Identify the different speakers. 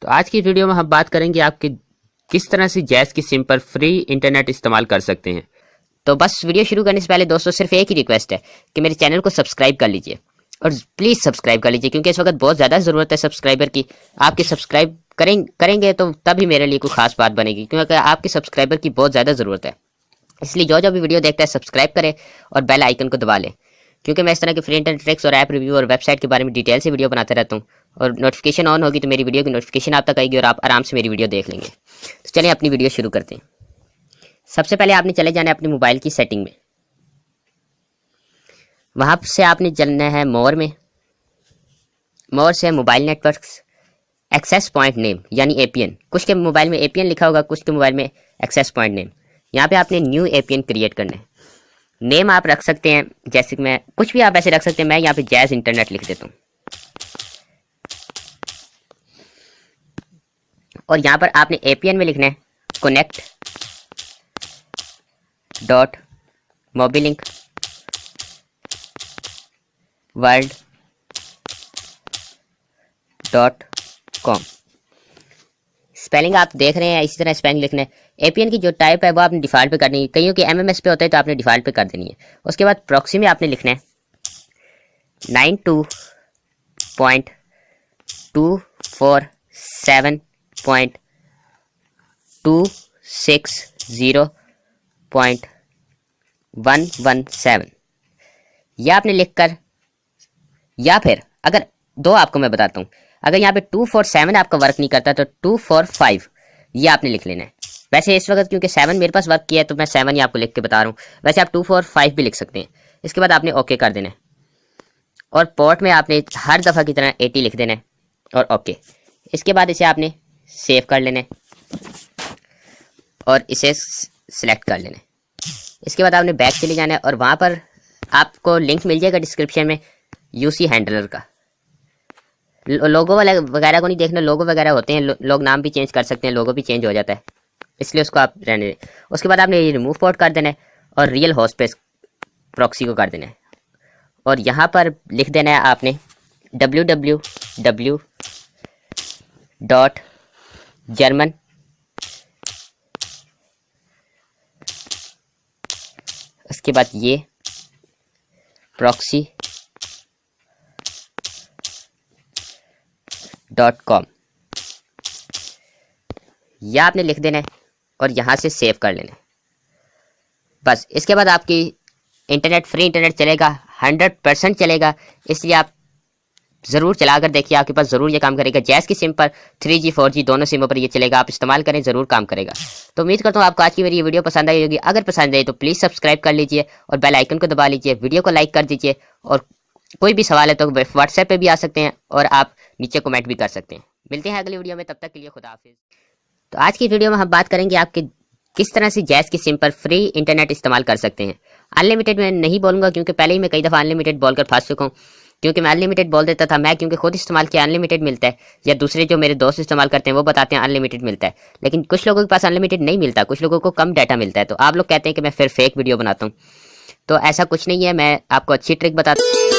Speaker 1: तो आज की वीडियो में हम बात करेंगे आपके किस तरह से जैज़ की सिम पर फ्री इंटरनेट इस्तेमाल कर सकते हैं।
Speaker 2: तो बस वीडियो शुरू करने से पहले दोस्तों सिर्फ एक ही रिक्वेस्ट है कि मेरे चैनल को सब्सक्राइब कर लीजिए और प्लीज़ सब्सक्राइब कर लीजिए, क्योंकि इस वक्त बहुत ज़्यादा ज़रूरत है सब्सक्राइबर की। आपके सब्सक्राइब करेंगे तो तभी मेरे लिए कोई खास बात बनेगी, क्योंकि आपके सब्सक्राइबर की बहुत ज़्यादा ज़रूरत है। इसलिए जो भी वीडियो देखता है सब्सक्राइब करें और बेल आइकन को दबा लें, क्योंकि मैं इस तरह के फ्री इंटरनेट ट्रिक्स और ऐप रिव्यू और वेबसाइट के बारे में डिटेल से वीडियो बनाते रहता हूँ। और नोटिफिकेशन ऑन होगी तो मेरी वीडियो की नोटिफिकेशन आप तक आएगी और आप आराम से मेरी वीडियो देख लेंगे। तो चलिए अपनी वीडियो शुरू करते हैं। सबसे पहले आपने चले जाना है अपने मोबाइल की सेटिंग में। वहां से आपने चलना है मोर में। मोर से mobile networks, access point name यानी एपीएन। कुछ के मोबाइल में एपीएन लिखा होगा, कुछ के मोबाइल में एक्सेस पॉइंट नेम। यहाँ पे आपने न्यू एपीएन क्रिएट करना है। नेम आप रख सकते हैं, जैसे कि मैं कुछ भी आप ऐसे रख सकते हैं। मैं यहाँ पे जैज़ इंटरनेट लिख देता हूँ और यहाँ पर आपने एपीएन में लिखना है connect dot Mobilink world .com। Spelling आप देख रहे हैं, इसी तरह स्पेलिंग लिखना है। एपीएन की जो टाइप है वो आपने डिफ़ॉल्ट पे करनी है, कईयों के एमएमएस पे होता है तो आपने डिफ़ॉल्ट पे कर देनी है। उसके बाद प्रॉक्सी में आपने लिखना है 92.247.260.117। यह आपने लिखकर, या फिर अगर दो आपको मैं बताता हूँ, अगर यहाँ पे 247 आपका वर्क नहीं करता तो 245 ये आपने लिख लेना है। वैसे इस वक्त क्योंकि 7 मेरे पास वर्क किया है तो मैं 7 ही आपको लिख के बता रहा हूँ। वैसे आप 245 भी लिख सकते हैं। इसके बाद आपने ओके कर देना है और पोर्ट में आपने हर दफ़ा की तरह 80 लिख देना है और ओके। इसके बाद इसे आपने सेव कर लेना है और इसे सिलेक्ट कर लेना है। इसके बाद आपने बैक चले जाना है और वहाँ पर आपको लिंक मिल जाएगा डिस्क्रिप्शन में यूसी हैंडलर का। लोगो वगैरह को नहीं देखना, लोगो वगैरह होते हैं, लोग नाम भी चेंज कर सकते हैं, लोगो भी चेंज हो जाता है, इसलिए उसको आप रहने दें। उसके बाद आपने रिमूव पोर्ट कर देना है और रियल होस्ट पे प्रॉक्सी को कर देना है और यहाँ पर लिख देना है आपने www.german उसके बाद ये proxy .com यह आपने लिख देना है और यहाँ से सेव कर लेना है। बस इसके बाद आपकी इंटरनेट फ्री इंटरनेट चलेगा, 100% चलेगा। इसलिए आप ज़रूर चला कर देखिए, आपके पास ज़रूर ये काम करेगा। जैज़ की सिम पर 3G 4G दोनों सिमों पर ये चलेगा। आप इस्तेमाल करें, ज़रूर काम करेगा। तो उम्मीद करता हूँ आपको आज की मेरी वीडियो पसंद आई होगी। अगर पसंद आई तो प्लीज़ सब्सक्राइब कर लीजिए और बेल आइकन को दबा लीजिए, वीडियो को लाइक कर दीजिए। और कोई भी सवाल है तो व्हाट्सएप पे भी आ सकते हैं और आप नीचे कमेंट भी कर सकते हैं। मिलते हैं अगली वीडियो में, तब तक के लिए खुदा हाफिज़। तो आज की वीडियो में हम बात करेंगे आपके किस तरह से जैज़ की सिम पर फ्री इंटरनेट इस्तेमाल कर सकते हैं। अनलिमिटेड मैं नहीं बोलूँगा, क्योंकि पहले ही मैं कई दफ़ा अनलिमिटेड बोलकर फंस चुका हूँ। क्योंकि मैं अनलिमिटेड बोल देता था, मैं क्योंकि खुद इस्तेमाल किया अनलिमिटेड मिलता है, या दूसरे जो मेरे दोस्त इस्तेमाल करते हैं वो बताते हैं अनलिमिटेड मिलता है। लेकिन कुछ लोगों के पास अनलिमिटेड नहीं मिलता, कुछ लोगों को कम डाटा मिलता है। तो आप लोग कहते हैं कि मैं फिर फेक वीडियो बनाता हूँ, तो ऐसा कुछ नहीं है। मैं आपको अच्छी ट्रिक बताता हूँ।